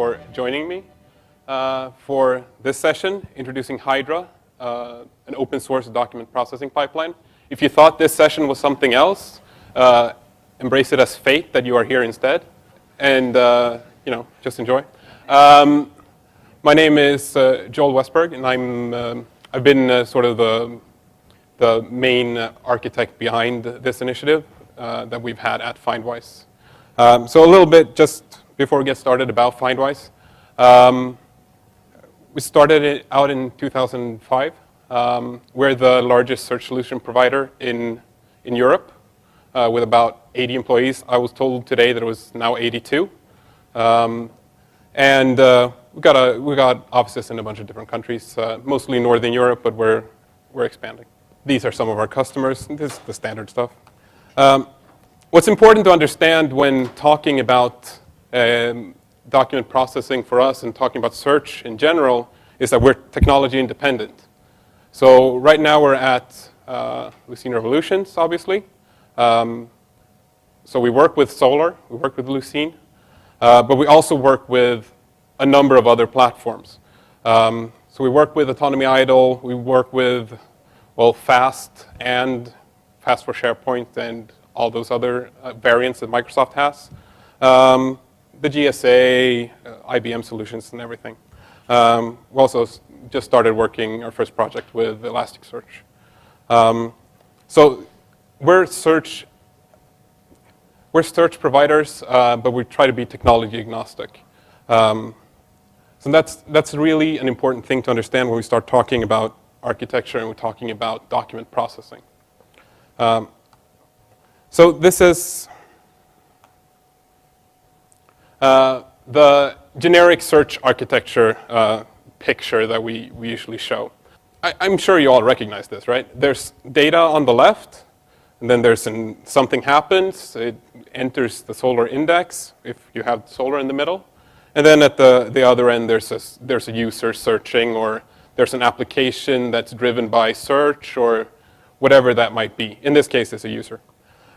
for joining me for this session, introducing Hydra, an open source document processing pipeline. If you thought this session was something else, embrace it as fate that you are here instead, and just enjoy. My name is Joel Westberg, and I've been sort of the main architect behind this initiative that we've had at Findwise. So a little bit just before we get started about Findwise. We started it out in 2005. We're the largest search solution provider in Europe with about 80 employees. I was told today that it was now 82. And we got offices in a bunch of different countries, mostly Northern Europe, but we're expanding. These are some of our customers. This is the standard stuff. What's important to understand when talking about document processing for us and talking about search in general is that we're technology independent. So right now we're at Lucene Revolutions, obviously. So we work with Solr, we work with Lucene, but we also work with a number of other platforms. So we work with Autonomy Idle, we work with, Fast for SharePoint and all those other variants that Microsoft has. The GSA, IBM solutions and everything. We also just started working our first project with Elasticsearch. So we're search providers, but we try to be technology agnostic. So that's really an important thing to understand when we start talking about architecture and we're talking about document processing. So this is the generic search architecture picture that we usually show. I'm sure you all recognize this, right? There's data on the left, and then something happens. It enters the Solr index if you have Solr in the middle. And then at the other end, there's a user searching, or there's an application that's driven by search, or whatever that might be. In this case, it's a user.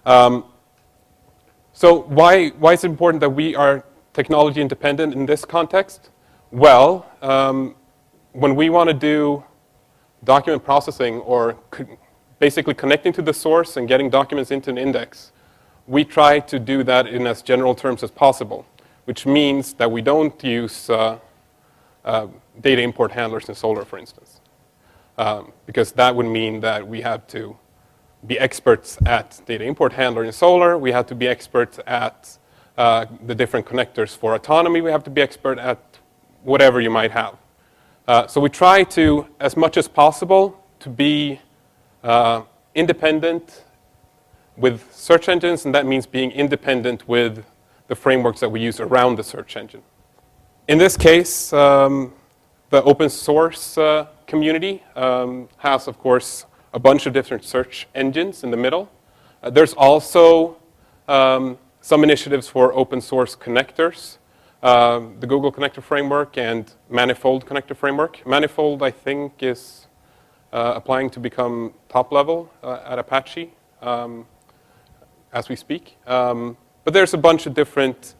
So why is it important that we are technology independent in this context? Well, when we want to do document processing or basically connecting to the source and getting documents into an index, we try to do that in as general terms as possible, which means that we don't use data import handlers in Solr, for instance, because that would mean that we have to be experts at data import handler in Solr. We have to be experts at the different connectors for autonomy. We have to be expert at whatever you might have. So we try to, as much as possible, to be independent with search engines, and that means being independent with the frameworks that we use around the search engine. In this case, the open source community has, of course, a bunch of different search engines in the middle. There's also some initiatives for open source connectors, the Google Connector Framework and Manifold Connector Framework. Manifold, I think, is applying to become top level at Apache as we speak. But there's a bunch of different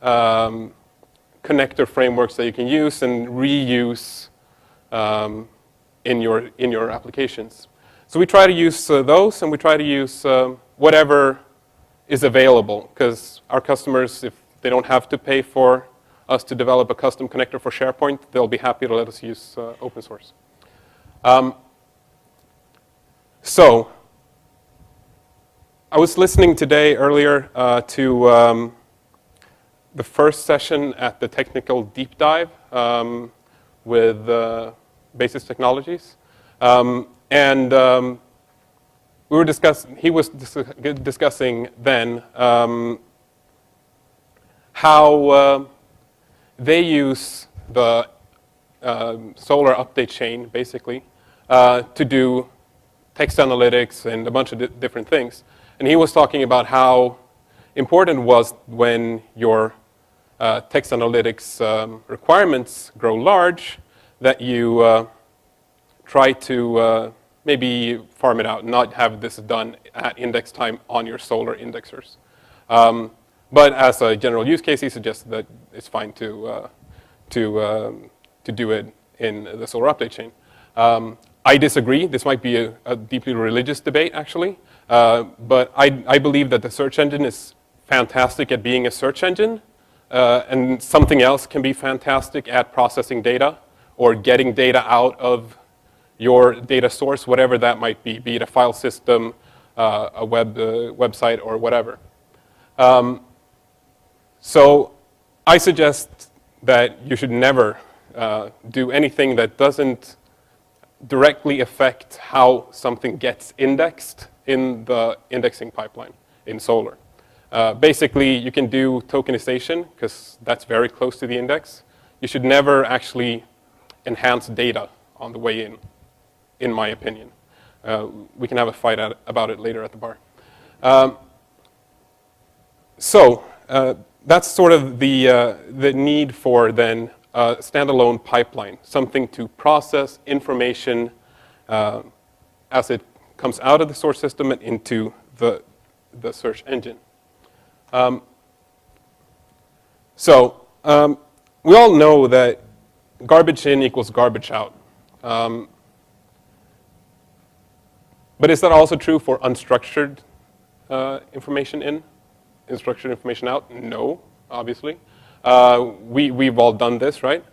connector frameworks that you can use and reuse in your applications. So we try to use those, and we try to use whatever is available, because our customers, if they don't have to pay for us to develop a custom connector for SharePoint, they'll be happy to let us use open source. So I was listening today earlier to the first session at the technical deep dive with Basis Technologies, and we were he was discussing then how they use the Solr update chain, basically, to do text analytics and a bunch of different things. And he was talking about how important it was when your text analytics requirements grow large, that you try to maybe farm it out, not have this done at index time on your Solr indexers. But as a general use case, he suggested that it's fine to do it in the Solar update chain. I disagree. This might be a deeply religious debate, actually. But I believe that the search engine is fantastic at being a search engine, and something else can be fantastic at processing data or getting data out of your data source, whatever that might be it a file system, a website, or whatever. So I suggest that you should never do anything that doesn't directly affect how something gets indexed in the indexing pipeline in Solar. Basically, you can do tokenization, because that's very close to the index. You should never actually enhance data on the way in my opinion. We can have a fight about it later at the bar. So that's sort of the need for then a standalone pipeline, something to process information as it comes out of the source system and into the search engine. We all know that garbage in equals garbage out. But is that also true for unstructured information in? Unstructured information out? No, obviously. We've all done this, right?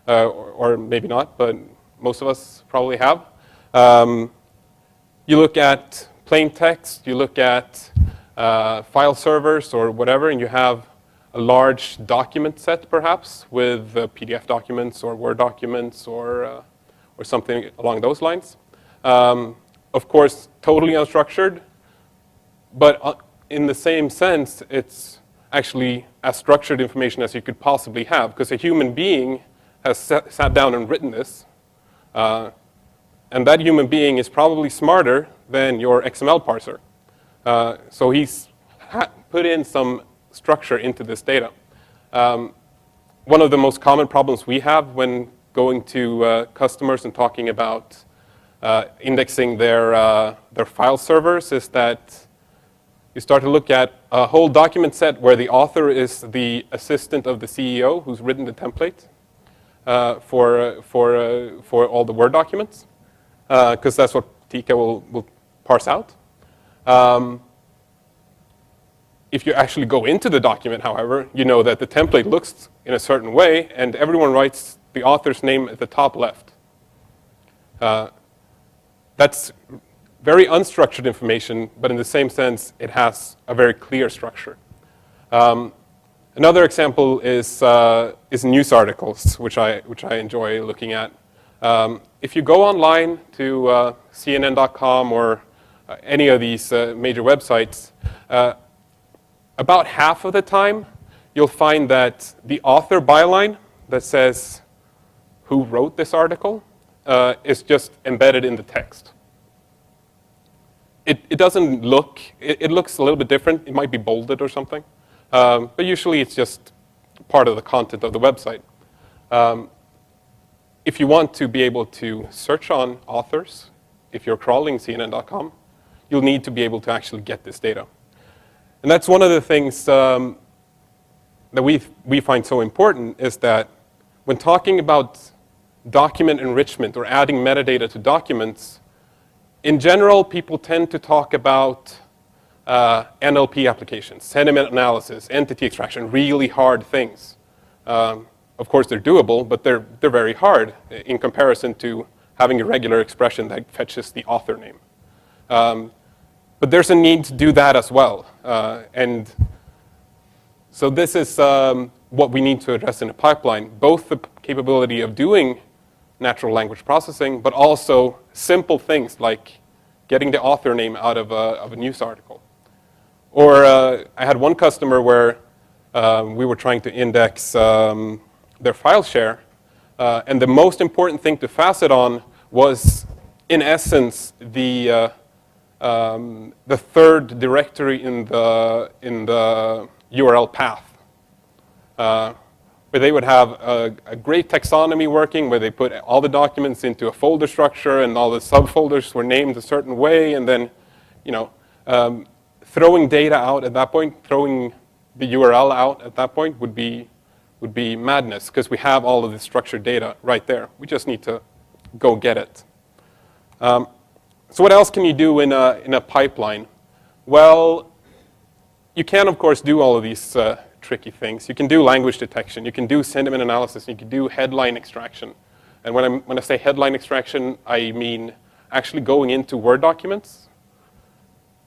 Or maybe not, but most of us probably have. You look at plain text, you look at file servers or whatever, and you have a large document set, perhaps, with PDF documents or Word documents or something along those lines. Of course, totally unstructured, but in the same sense, it's actually as structured information as you could possibly have, because a human being has sat down and written this, and that human being is probably smarter than your XML parser. So he's put in some structure into this data. One of the most common problems we have when going to customers and talking about indexing their file servers is that you start to look at a whole document set where the author is the assistant of the CEO who's written the template for all the Word documents, because that's what Tika will parse out. If you actually go into the document, however, you know that the template looks in a certain way, and everyone writes the author's name at the top left. That's very unstructured information, but in the same sense, it has a very clear structure. Another example is news articles, which I enjoy looking at. If you go online to CNN.com or any of these major websites, about half of the time, you'll find that the author byline that says who wrote this article is just embedded in the text. It doesn't look, it looks a little bit different. It might be bolded or something. But usually it's just part of the content of the website. If you want to be able to search on authors, if you're crawling CNN.com, you'll need to be able to actually get this data. And that's one of the things that we find so important, is that when talking about document enrichment or adding metadata to documents, in general, people tend to talk about NLP applications, sentiment analysis, entity extraction, really hard things. Of course, they're doable, but they're very hard in comparison to having a regular expression that fetches the author name. But there's a need to do that as well. And so this is what we need to address in a pipeline, both the capability of doing natural language processing, but also simple things like getting the author name out of a news article. Or I had one customer where we were trying to index their file share, and the most important thing to facet on was, in essence, the third directory in the URL path, where they would have a great taxonomy working, where they put all the documents into a folder structure, and all the subfolders were named a certain way, and then, throwing data out at that point, throwing the URL out at that point would be madness, because we have all of the structured data right there. We just need to go get it. So what else can you do in a pipeline? Well, you can, of course, do all of these tricky things. You can do language detection. You can do sentiment analysis. You can do headline extraction. And when I say headline extraction, I mean actually going into Word documents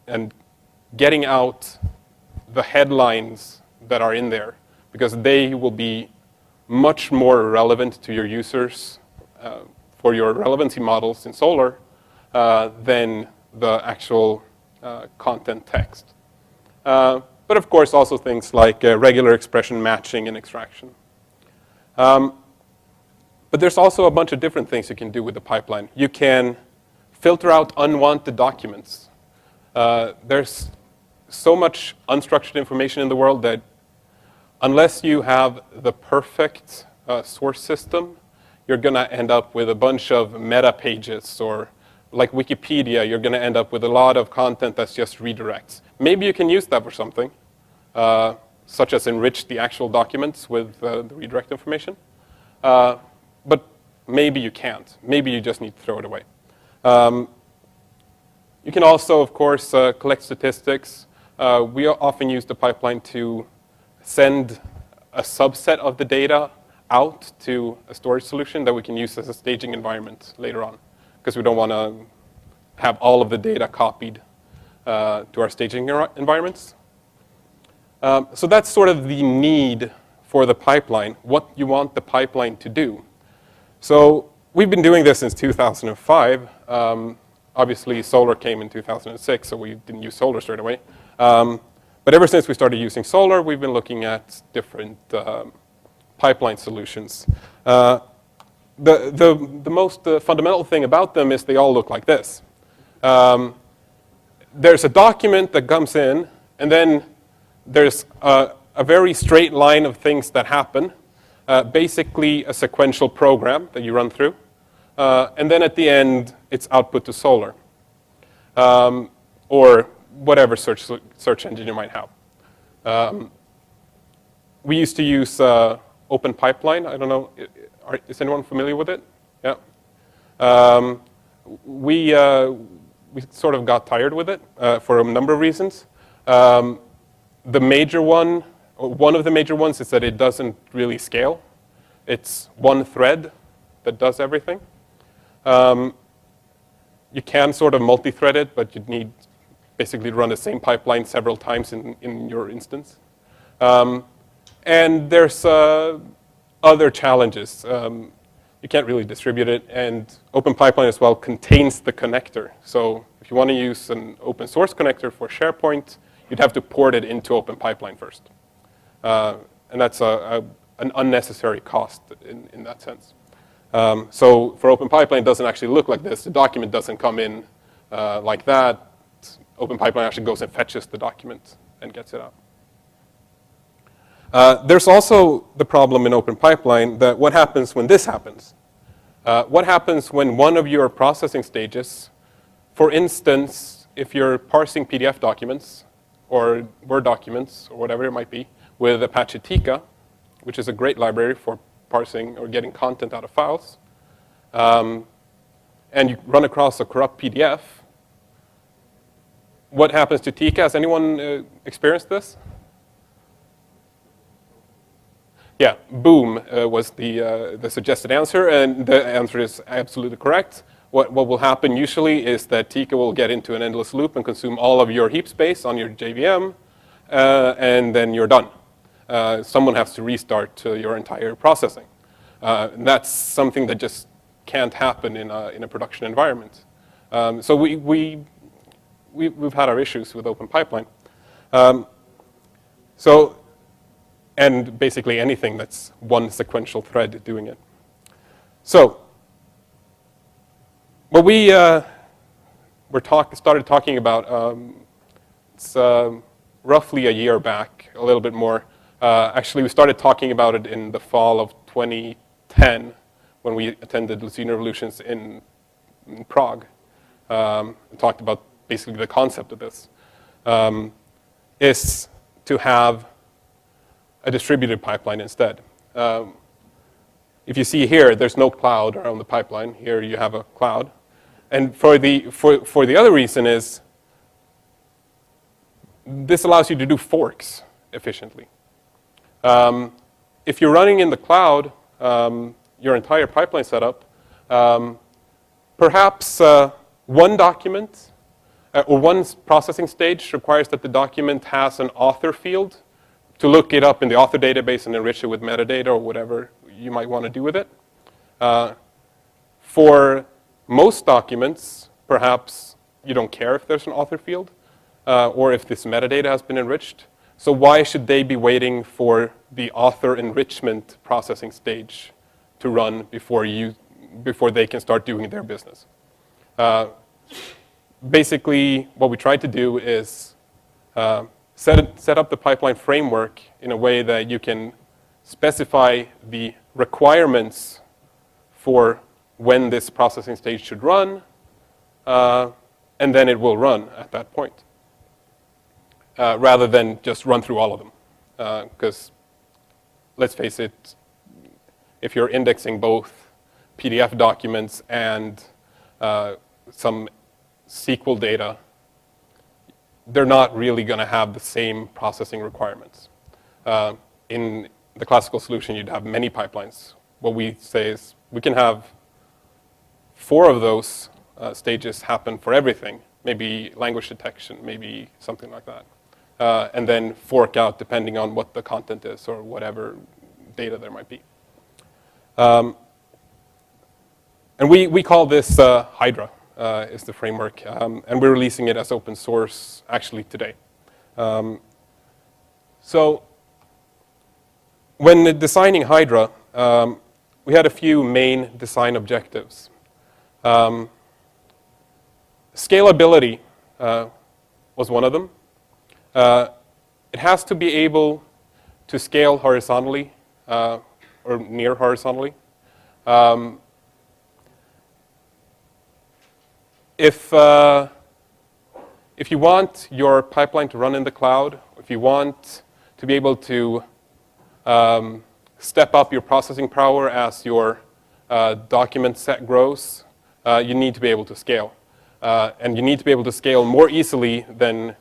and getting out the headlines that are in there, because they will be much more relevant to your users for your relevancy models in Solr than the actual content text. But of course, also things like regular expression matching and extraction. But there's also a bunch of different things you can do with the pipeline. You can filter out unwanted documents. There's so much unstructured information in the world that unless you have the perfect source system, you're going to end up with a bunch of meta pages, or like Wikipedia, you're going to end up with a lot of content that's just redirects. Maybe you can use that for something, such as enrich the actual documents with the redirect information. But maybe you can't. Maybe you just need to throw it away. You can also, of course, collect statistics. We often use the pipeline to send a subset of the data out to a storage solution that we can use as a staging environment later on, because we don't want to have all of the data copied to our staging environments. So that's sort of the need for the pipeline, what you want the pipeline to do. So we've been doing this since 2005. Obviously, Solr came in 2006, so we didn't use Solr straight away. But ever since we started using Solr, we've been looking at different pipeline solutions. The most fundamental thing about them is they all look like this. There's a document that comes in, and then there's a very straight line of things that happen, basically a sequential program that you run through. And then at the end, it's output to Solr, or whatever search engine you might have. We used to use Open Pipeline. I don't know, is anyone familiar with it? Yeah. We sort of got tired with it for a number of reasons. The major one, or one of the major ones, is that it doesn't really scale. It's one thread that does everything. You can sort of multi-thread it, but you'd need basically to run the same pipeline several times in your instance. And there's other challenges. You can't really distribute it, and Open Pipeline as well contains the connector. So if you want to use an open source connector for SharePoint, you'd have to port it into Open Pipeline first. And that's an unnecessary cost in that sense. So for Open Pipeline, it doesn't actually look like this. The document doesn't come in like that. Open Pipeline actually goes and fetches the document and gets it out. There's also the problem in Open Pipeline that what happens when this happens? What happens when one of your processing stages, for instance, if you're parsing PDF documents or Word documents or whatever it might be with Apache Tika, which is a great library for parsing or getting content out of files, and you run across a corrupt PDF, what happens to Tika? Has anyone experienced this? Yeah, boom was the suggested answer, and the answer is absolutely correct. What will happen usually is that Tika will get into an endless loop and consume all of your heap space on your JVM, and then you're done. Someone has to restart your entire processing. And that's something that just can't happen in a production environment. So we've had our issues with Open Pipeline. And basically anything that's one sequential thread doing it. So what we started talking about, it's roughly a year back, a little bit more. Actually, we started talking about it in the fall of 2010 when we attended Lucene Revolutions in Prague. And talked about basically the concept of this, is to have a distributed pipeline instead. If you see here, there's no cloud around the pipeline. Here you have a cloud. And for the other reason is, this allows you to do forks efficiently. If you're running in the cloud, your entire pipeline setup, perhaps one document or one processing stage requires that the document has an author field to look it up in the author database and enrich it with metadata or whatever you might want to do with it. For most documents, perhaps you don't care if there's an author field or if this metadata has been enriched. So why should they be waiting for the author enrichment processing stage to run before they can start doing their business? Basically, what we try to do is set up the pipeline framework in a way that you can specify the requirements for when this processing stage should run, and then it will run at that point, rather than just run through all of them. Because let's face it, if you're indexing both PDF documents and some SQL data, they're not really going to have the same processing requirements. In the classical solution, you'd have many pipelines. What we say is we can have 4 of those stages happen for everything, maybe language detection, maybe something like that, and then fork out depending on what the content is or whatever data there might be. And we call this Hydra. Is the framework, and we're releasing it as open source actually today. So when designing Hydra, we had a few main design objectives. Scalability was one of them. It has to be able to scale horizontally or near horizontally. If you want your pipeline to run in the cloud, if you want to be able to step up your processing power as your document set grows, you need to be able to scale. And you need to be able to scale more easily than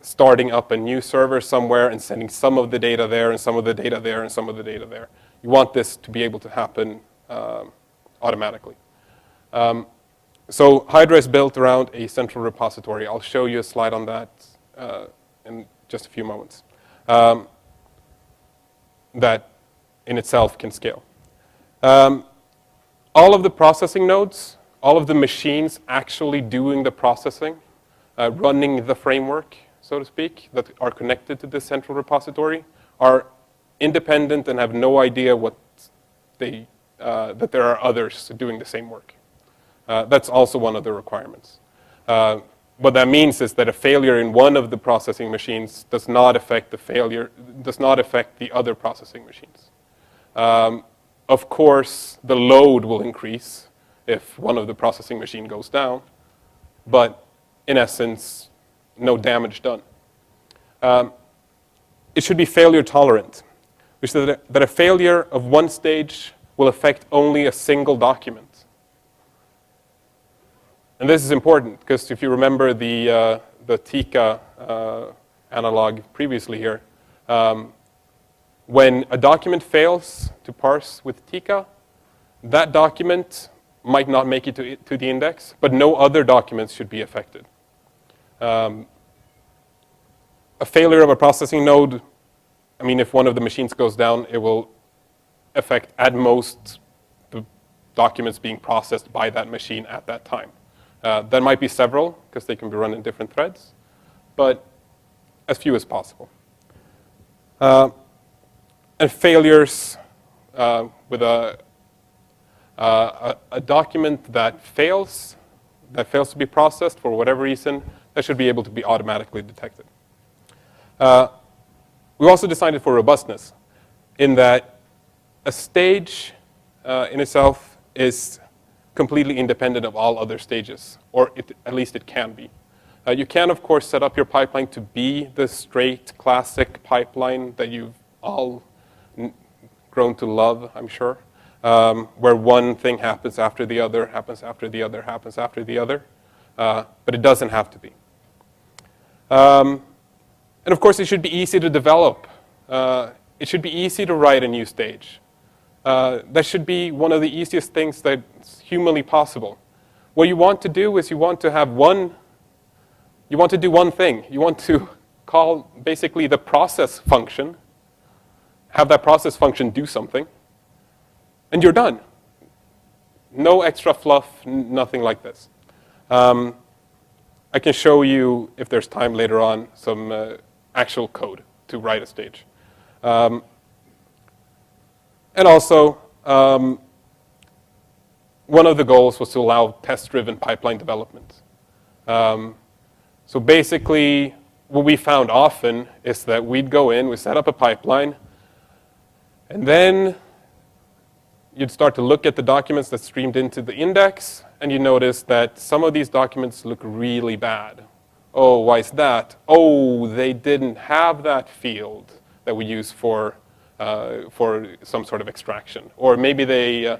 starting up a new server somewhere and sending some of the data there and some of the data there and some of the data there. You want this to be able to happen automatically. So Hydra is built around a central repository. I'll show you a slide on that in just a few moments. That in itself can scale. All of the processing nodes, all of the machines actually doing the processing, running the framework, so to speak, that are connected to this central repository, are independent and have no idea that there are others doing the same work. That's also one of the requirements. What that means is that a failure in one of the processing machines does not affect the other processing machines. Of course, the load will increase if one of the processing machine goes down, but in essence, no damage done. It should be failure tolerant, which is that a failure of one stage will affect only a single document. And this is important because if you remember the Tika analog previously here, when a document fails to parse with Tika, that document might not make it to the index, but no other documents should be affected. A failure of a processing node, I mean, if one of the machines goes down, it will affect at most the documents being processed by that machine at that time. There might be several, because they can be run in different threads, but as few as possible. And failures with a document that fails to be processed for whatever reason, that should be able to be automatically detected. We also designed it for robustness, in that a stage in itself is completely independent of all other stages, or at least it can be. You can, of course, set up your pipeline to be the straight, classic pipeline that you've all grown to love, I'm sure, where one thing happens after the other, happens after the other, happens after the other. But it doesn't have to be. And of course, it should be easy to develop. It should be easy to write a new stage. That should be one of the easiest things that's humanly possible. What you want to do is you want to do one thing. You want to call basically the process function, have that process function do something, and you're done. No extra fluff, nothing like this. I can show you, if there's time later on, some actual code to write a stage. And also, one of the goals was to allow test-driven pipeline development. So basically, what we found often is that we'd go in, we set up a pipeline, and then you'd start to look at the documents that streamed into the index, and you notice that some of these documents look really bad. Oh, why is that? Oh, they didn't have that field that we use for some sort of extraction. Or maybe they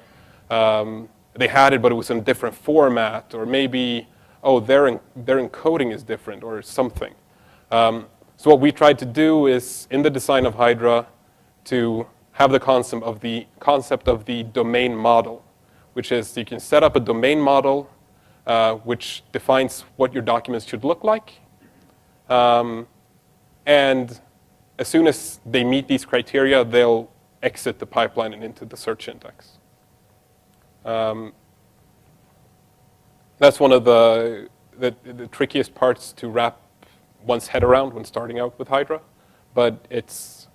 had it, but it was in a different format. Or maybe, oh, their encoding is different or something. So what we tried to do is, in the design of Hydra, to have the concept of the domain model, which is you can set up a domain model which defines what your documents should look like. And as soon as they meet these criteria, they'll exit the pipeline and into the search index. That's one of the trickiest parts to wrap one's head around when starting out with Hydra, but it's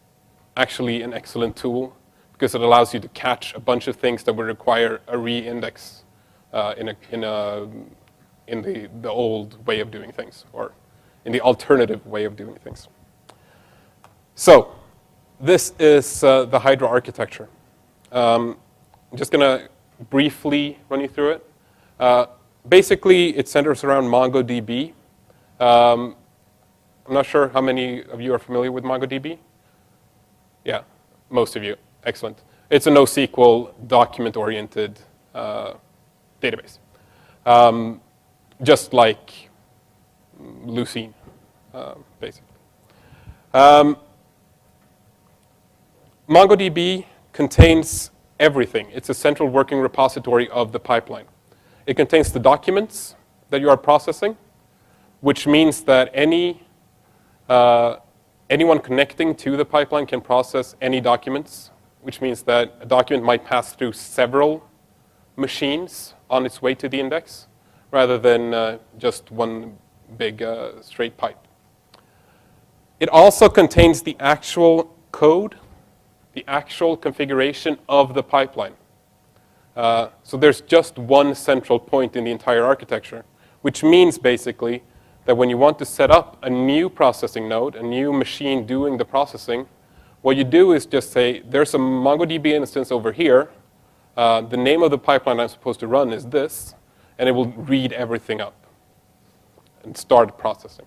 actually an excellent tool because it allows you to catch a bunch of things that would require a re-index in the old way of doing things, or in the alternative way of doing things. So this is the Hydra architecture. I'm just going to briefly run you through it. Basically, it centers around MongoDB. I'm not sure how many of you are familiar with MongoDB. Yeah, most of you. Excellent. It's a NoSQL document-oriented database, just like Lucene, basically. MongoDB contains everything. It's a central working repository of the pipeline. It contains the documents that you are processing, which means that anyone connecting to the pipeline can process any documents, which means that a document might pass through several machines on its way to the index, rather than just one big straight pipe. It also contains the actual code, the actual configuration of the pipeline. So there's just one central point in the entire architecture, which means basically that when you want to set up a new processing node, a new machine doing the processing, what you do is just say, there's a MongoDB instance over here. The name of the pipeline I'm supposed to run is this, and it will read everything up and start processing.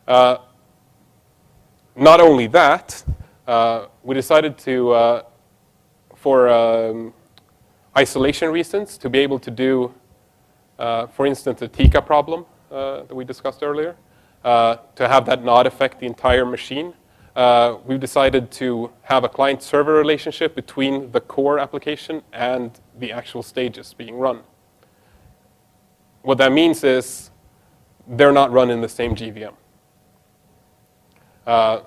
Not only that, we decided to, for isolation reasons, to be able to do, for instance, the Tika problem that we discussed earlier, to have that not affect the entire machine. We've decided to have a client-server relationship between the core application and the actual stages being run. What that means is they're not run in the same GVM. And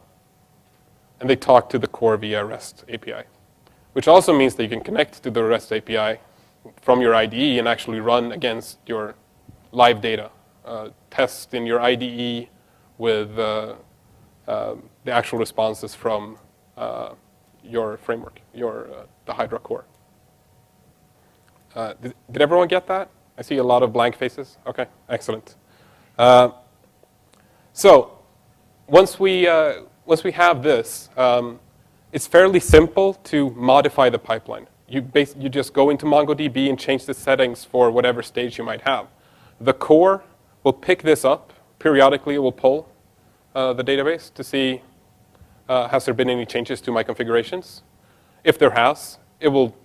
they talk to the core via REST API, which also means that you can connect to the REST API from your IDE and actually run against your live data, test in your IDE with the actual responses from your framework, the Hydra core. Did everyone get that? I see a lot of blank faces. Okay, excellent. So once we have this, it's fairly simple to modify the pipeline. You just go into MongoDB and change the settings for whatever stage you might have. The core will pick this up, periodically it will pull the database to see has there been any changes to my configurations. If there has, it will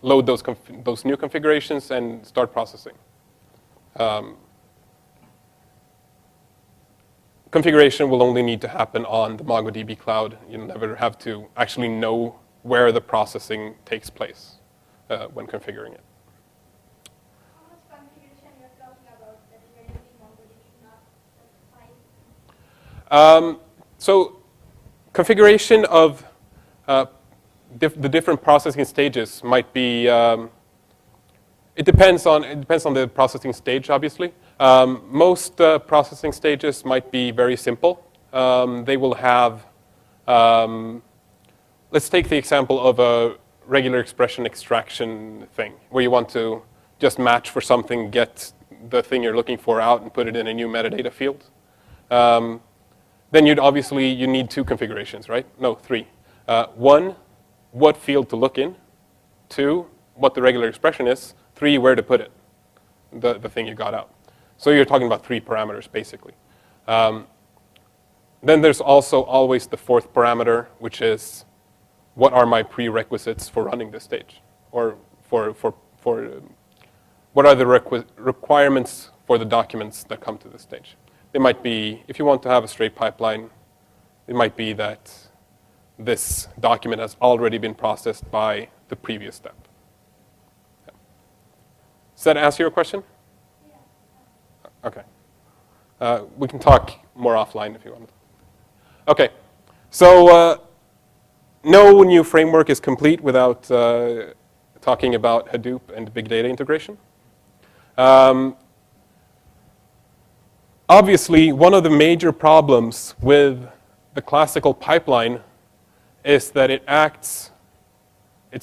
load those new configurations and start processing. Configuration will only need to happen on the MongoDB cloud. You'll never have to actually know where the processing takes place when configuring it. How much configuration you're talking about that you're using MongoDB, not specified? So configuration of the different processing stages might be, it depends on the processing stage, obviously. Most processing stages might be very simple. They will have, let's take the example of a regular expression extraction thing, where you want to just match for something, get the thing you're looking for out and put it in a new metadata field. Then you need two configurations, right? No, three. One, what field to look in. Two, what the regular expression is. Three, where to put it, the thing you got out. So you're talking about 3 parameters, basically. Then there's also always the fourth parameter, which is what are my prerequisites for running this stage? Or for what are the requirements for the documents that come to this stage? They might be, if you want to have a straight pipeline, it might be that this document has already been processed by the previous step. Yeah. Does that answer your question? Yeah. Okay. We can talk more offline if you want. Okay. So no new framework is complete without talking about Hadoop and big data integration. Obviously, one of the major problems with the classical pipeline is that it's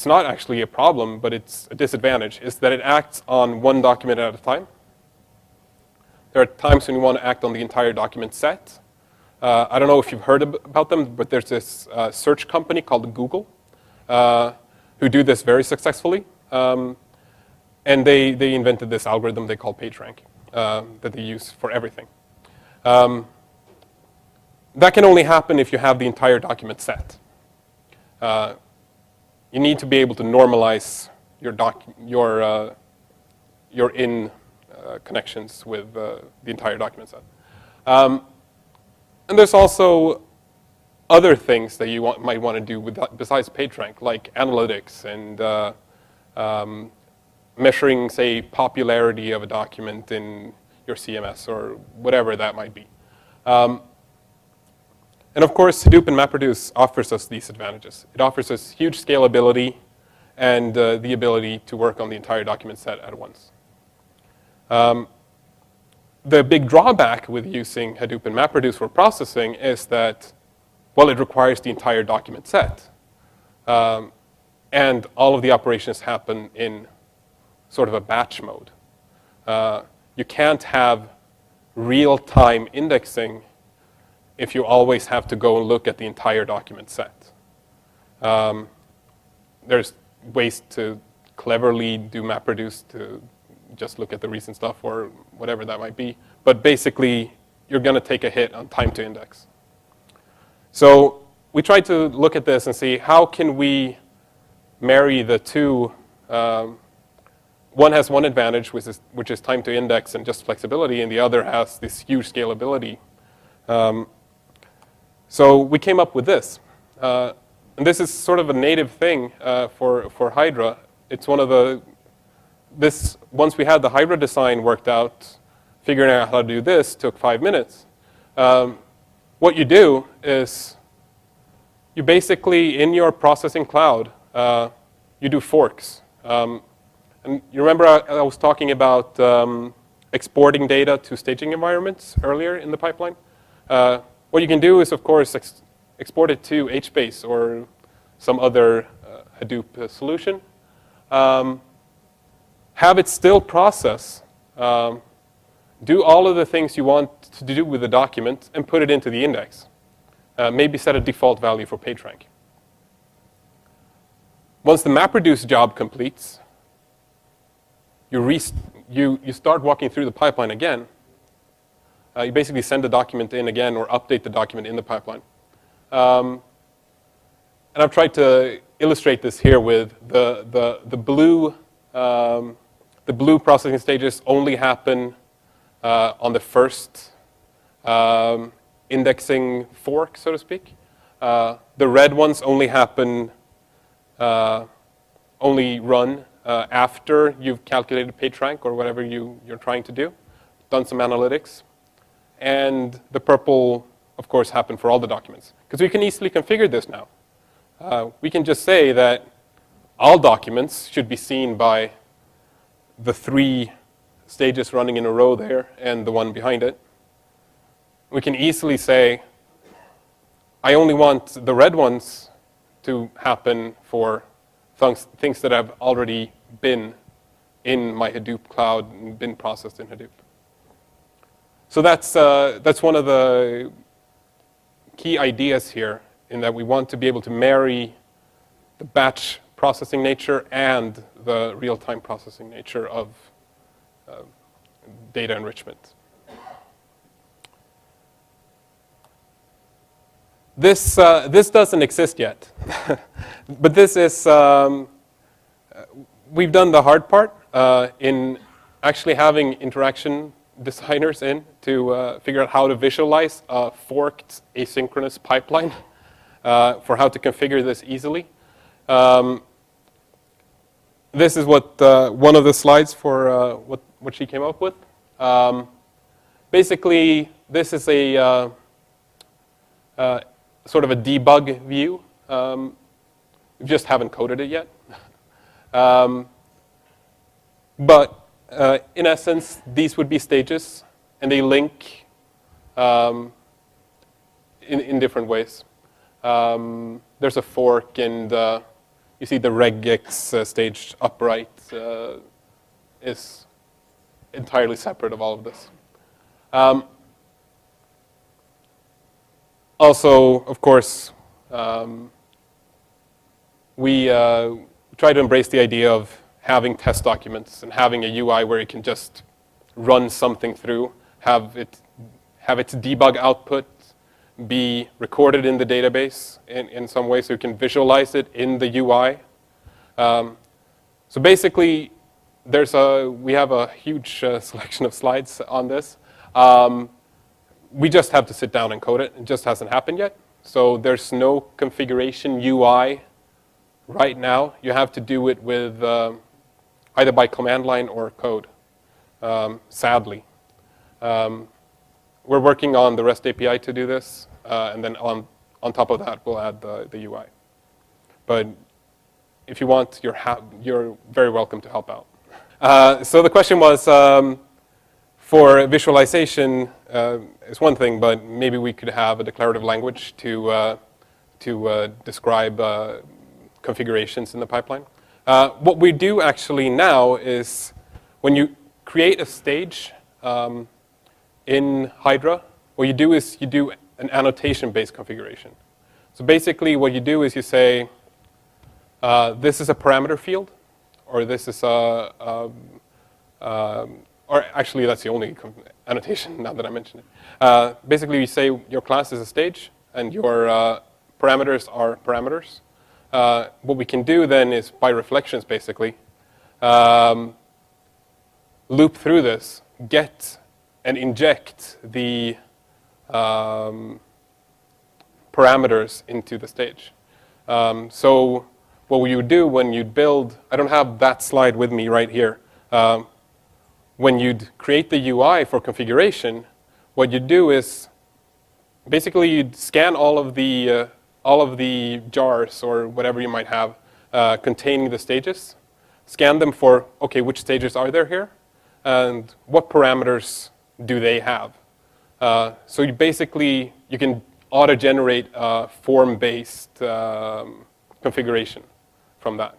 not actually a problem, but it's a disadvantage, is that it acts on one document at a time. There are times when you want to act on the entire document set. I don't know if you've heard about them, but there's this search company called Google who do this very successfully. And they invented this algorithm they call PageRank that they use for everything. That can only happen if you have the entire document set. You need to be able to normalize your in connections with the entire document set. And there's also other things that you might want to do besides PageRank, like analytics and measuring, say, popularity of a document in your CMS or whatever that might be. And of course, Hadoop and MapReduce offers us these advantages. It offers us huge scalability and the ability to work on the entire document set at once. The big drawback with using Hadoop and MapReduce for processing is that, well, it requires the entire document set. And all of the operations happen in sort of a batch mode. You can't have real-time indexing if you always have to go and look at the entire document set. There's ways to cleverly do MapReduce to just look at the recent stuff or whatever that might be. But basically, you're going to take a hit on time to index. So we tried to look at this and see how can we marry the two. One has one advantage, which is time to index and just flexibility, and the other has this huge scalability. So we came up with this. And this is sort of a native thing for Hydra. It's one of once we had the Hydra design worked out, figuring out how to do this took 5 minutes. What you do is you basically, in your processing cloud, you do forks. And you remember I was talking about exporting data to staging environments earlier in the pipeline? What you can do is, of course, export it to HBase or some other Hadoop solution. Have it still process, do all of the things you want to do with the document, and put it into the index. Maybe set a default value for PageRank. Once the MapReduce job completes, you start walking through the pipeline again, You basically send the document in again or update the document in the pipeline. And I've tried to illustrate this here with the blue processing stages only happen on the first indexing fork, so to speak. The red ones only happen, only run after you've calculated PageRank or whatever you're trying to do, done some analytics. And the purple, of course, happen for all the documents. Because we can easily configure this now. We can just say that all documents should be seen by the 3 stages running in a row there and the one behind it. We can easily say, I only want the red ones to happen for things that have already been in my Hadoop cloud and been processed in Hadoop. So that's one of the key ideas here, in that we want to be able to marry the batch processing nature and the real-time processing nature of data enrichment. This doesn't exist yet, but this is, we've done the hard part in actually having interaction designers in to figure out how to visualize a forked asynchronous pipeline for how to configure this easily. This is what one of the slides for what she came up with. Basically, this is a sort of a debug view. We just haven't coded it yet. But in essence, these would be stages, and they link in different ways. There's a fork, and you see the regex stage upright is entirely separate of all of this. Also, of course, we try to embrace the idea of having test documents and having a UI where you can just run something through, have its debug output be recorded in the database in some way so you can visualize it in the UI. So basically, we have a huge selection of slides on this. We just have to sit down and code it. It just hasn't happened yet. So there's no configuration UI right now. You have to do it with either by command line or code, sadly. We're working on the REST API to do this, and then on top of that, we'll add the UI. But if you want, you're very welcome to help out. So the question was, for visualization is one thing, but maybe we could have a declarative language to describe configurations in the pipeline. What we do actually now is when you create a stage in Hydra, what you do is you do an annotation-based configuration. So basically what you do is you say, this is a parameter field, or this is or actually that's the only annotation now that I mention it. Basically you say your class is a stage, and your parameters are parameters. What we can do then is, by reflections basically, loop through this, get and inject the parameters into the stage. So what you would do when you'd build, I don't have that slide with me right here. When you'd create the UI for configuration, what you'd do is basically you'd scan all of the jars or whatever you might have containing the stages, scan them for, okay, which stages are there here, and what parameters do they have? So you basically, you can auto-generate a form-based configuration from that.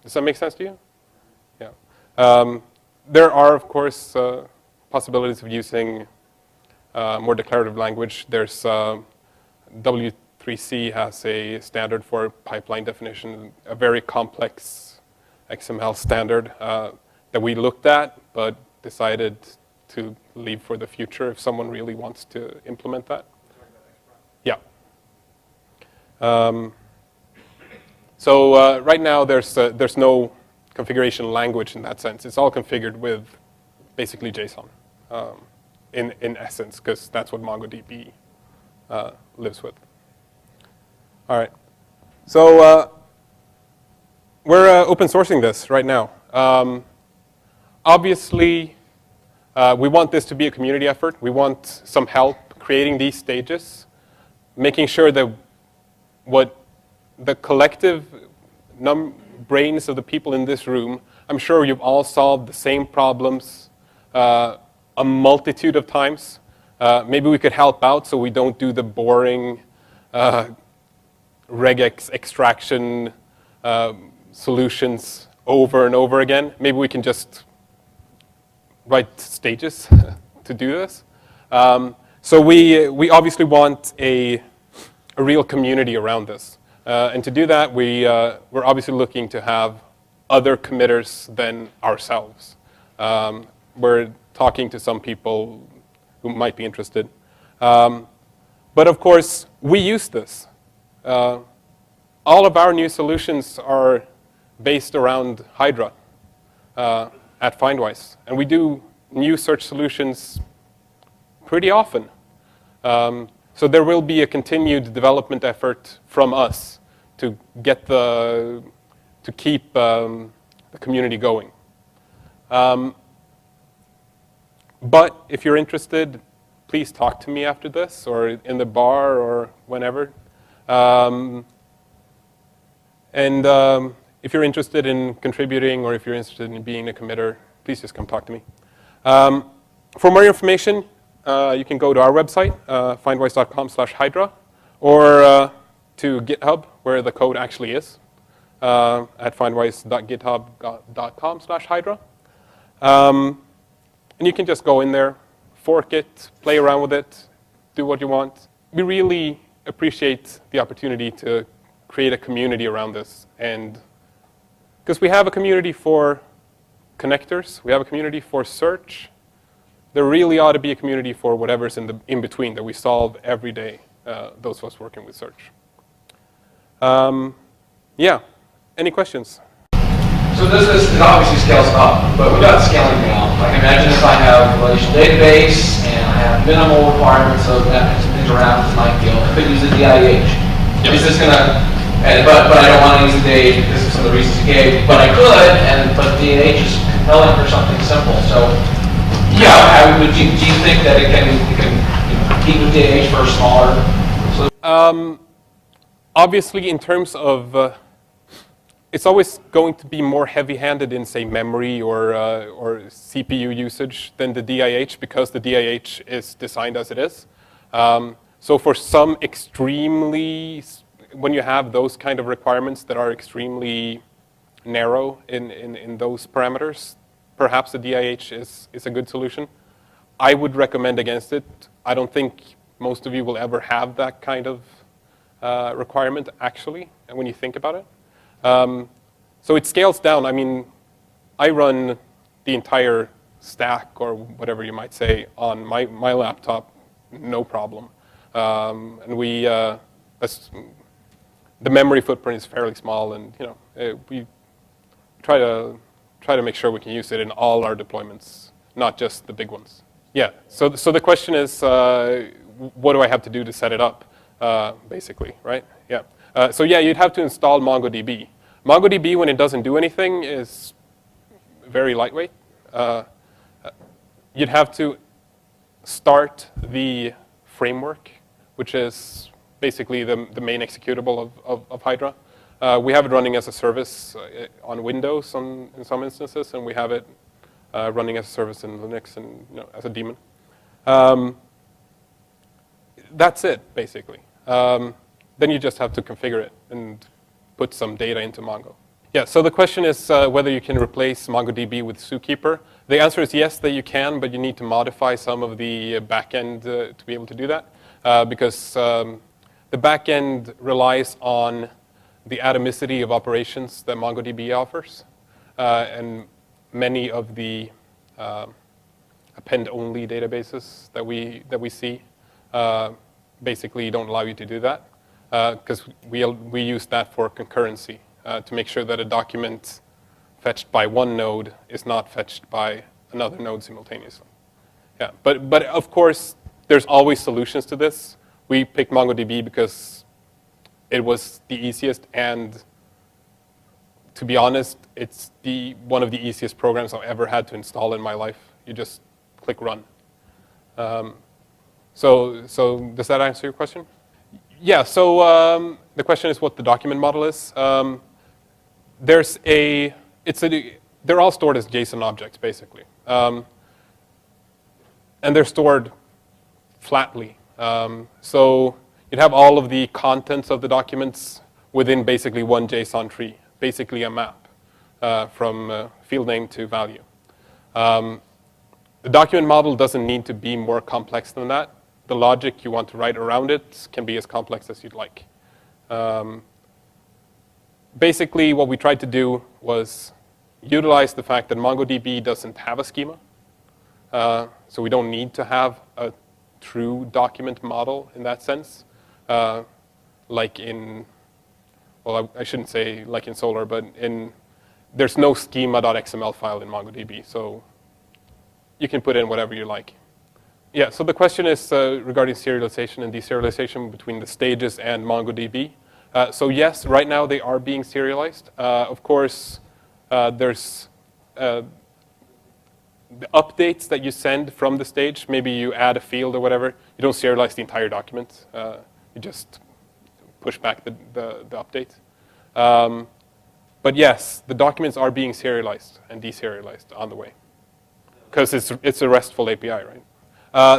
Does that make sense to you? Yeah. There are, of course, possibilities of using more declarative language. There's W3C has a standard for pipeline definition, a very complex XML standard that we looked at, but decided to leave for the future if someone really wants to implement that. Yeah. So right now there's no configuration language in that sense. It's all configured with basically JSON in essence, because that's what MongoDB lives with. All right. So we're open sourcing this right now. Obviously, we want this to be a community effort. We want some help creating these stages, making sure that what the collective brains of the people in this room, I'm sure you've all solved the same problems a multitude of times. Maybe we could help out so we don't do the boring regex extraction solutions over and over again. Maybe we can just write stages to do this. So we obviously want a real community around this. And to do that, we're obviously looking to have other committers than ourselves. We're talking to some people who might be interested. But of course, we use this. All of our new solutions are based around Hydra at Findwise. And we do new search solutions pretty often. So there will be a continued development effort from us to get to keep the community going. But if you're interested, please talk to me after this, or in the bar, or whenever. If you're interested in contributing, or if you're interested in being a committer, please just come talk to me. For more information, you can go to our website, findwise.com/Hydra, or to GitHub, where the code actually is, at findwise.github.com/Hydra. And you can just go in there, fork it, play around with it, do what you want. We really appreciate the opportunity to create a community around this. And because we have a community for connectors, we have a community for search, there really ought to be a community for whatever's in between that we solve every day, those of us working with search. Yeah, any questions? So this obviously scales up, but what about scaling down? Like imagine if I have a relational database and I have minimal requirements of that some things around this might deal. I could use the DIH. Yep. Is this gonna, but I don't want to use the DIH because of some of the reasons you gave, but I could, but DIH is compelling for something simple. So yeah, do you think that it can compete with DIH for a smaller solution? Obviously, in terms of, it's always going to be more heavy-handed in, say, memory or CPU usage than the DIH, because the DIH is designed as it is. So for some extremely, when you have those kind of requirements that are extremely narrow in those parameters, perhaps the DIH is a good solution. I would recommend against it. I don't think most of you will ever have that kind of requirement, actually, when you think about it. So it scales down. I mean, I run the entire stack, or whatever you might say, on my laptop, no problem. And the memory footprint is fairly small, and we try to make sure we can use it in all our deployments, not just the big ones. Yeah. So the question is, what do I have to do to set it up? Basically, right? Yeah. So yeah, you'd have to install MongoDB. MongoDB, when it doesn't do anything, is very lightweight. You'd have to start the framework, which is basically the main executable of Hydra. We have it running as a service on Windows in some instances, and we have it running as a service in Linux and as a daemon. That's it, basically. Then you just have to configure it and put some data into Mongo. Yeah, so the question is whether you can replace MongoDB with Zookeeper. The answer is yes, that you can, but you need to modify some of the backend to be able to do that, because the backend relies on the atomicity of operations that MongoDB offers, and many of the append-only databases that we see basically don't allow you to do that, because we use that for concurrency to make sure that a document fetched by one node is not fetched by another node simultaneously. Yeah, but of course, there's always solutions to this. We picked MongoDB because it was the easiest, and to be honest, it's one of the easiest programs I've ever had to install in my life. You just click run. So does that answer your question? Yeah, so the question is what the document model is. They're all stored as JSON objects, basically. And they're stored flatly. So you'd have all of the contents of the documents within basically one JSON tree, basically a map from field name to value. The document model doesn't need to be more complex than that. The logic you want to write around it can be as complex as you'd like. Basically, what we tried to do was utilize the fact that MongoDB doesn't have a schema. So we don't need to have a true document model in that sense. Like in, well, I shouldn't say like in Solr, but there's no schema.xml file in MongoDB. So you can put in whatever you like. Yeah, so the question is regarding serialization and deserialization between the stages and MongoDB. So yes, right now they are being serialized. Of course, there's the updates that you send from the stage. Maybe you add a field or whatever. You don't serialize the entire document. You just push back the update. But yes, the documents are being serialized and deserialized on the way, because it's a RESTful API, right?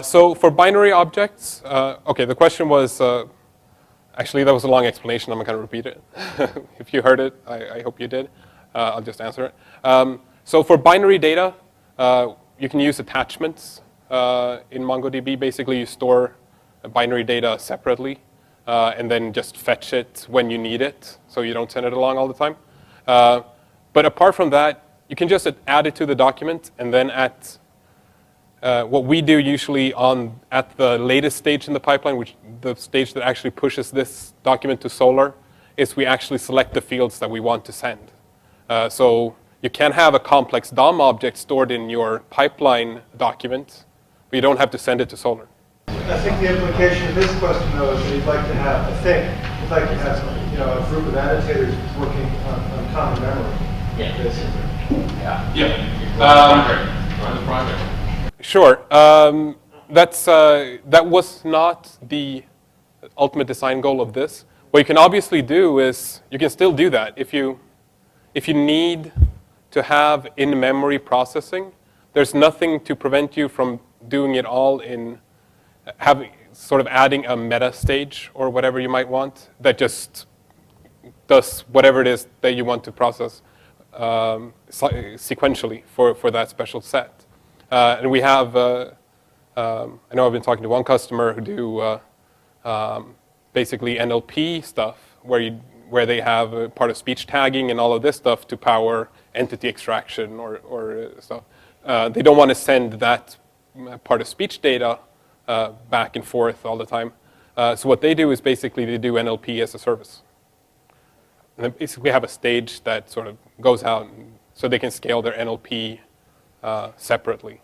So for binary objects, okay, the question was, actually that was a long explanation, I'm not going to repeat it. If you heard it, I hope you did. I'll just answer it. So for binary data, you can use attachments in MongoDB. Basically, you store binary data separately and then just fetch it when you need it, so you don't send it along all the time. But apart from that, you can just add it to the document, and then at what we do usually at the latest stage in the pipeline, which the stage that actually pushes this document to Solr, is we actually select the fields that we want to send. So you can have a complex DOM object stored in your pipeline document, but you don't have to send it to Solr. I think the implication of this question, though, is that you'd like to have, a group of annotators working on common memory. Yeah. Basically. Yeah. Run the project. Sure. That was not the ultimate design goal of this. What you can obviously do is, you can still do that. If you need to have in-memory processing, there's nothing to prevent you from doing it all in sort of adding a meta stage or whatever you might want that just does whatever it is that you want to process sequentially for that special set. And we have, I know I've been talking to one customer who do basically NLP stuff, where they have a part of speech tagging and all of this stuff to power entity extraction or stuff. They don't want to send that part of speech data back and forth all the time. So what they do is basically they do NLP as a service. And they basically have a stage that sort of goes out so they can scale their NLP separately.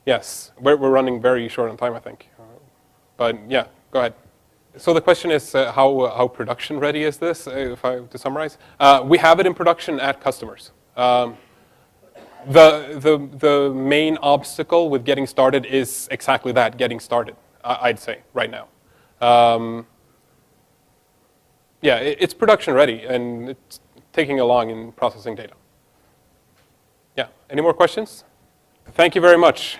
Yes, we're running very short on time, I think. But yeah, go ahead. So the question is how production ready is this, if I to summarize? We have it in production at customers. The main obstacle with getting started is exactly that, getting started, I'd say, right now. Yeah, it's production ready, and it's taking along in processing data. Yeah, any more questions? Thank you very much.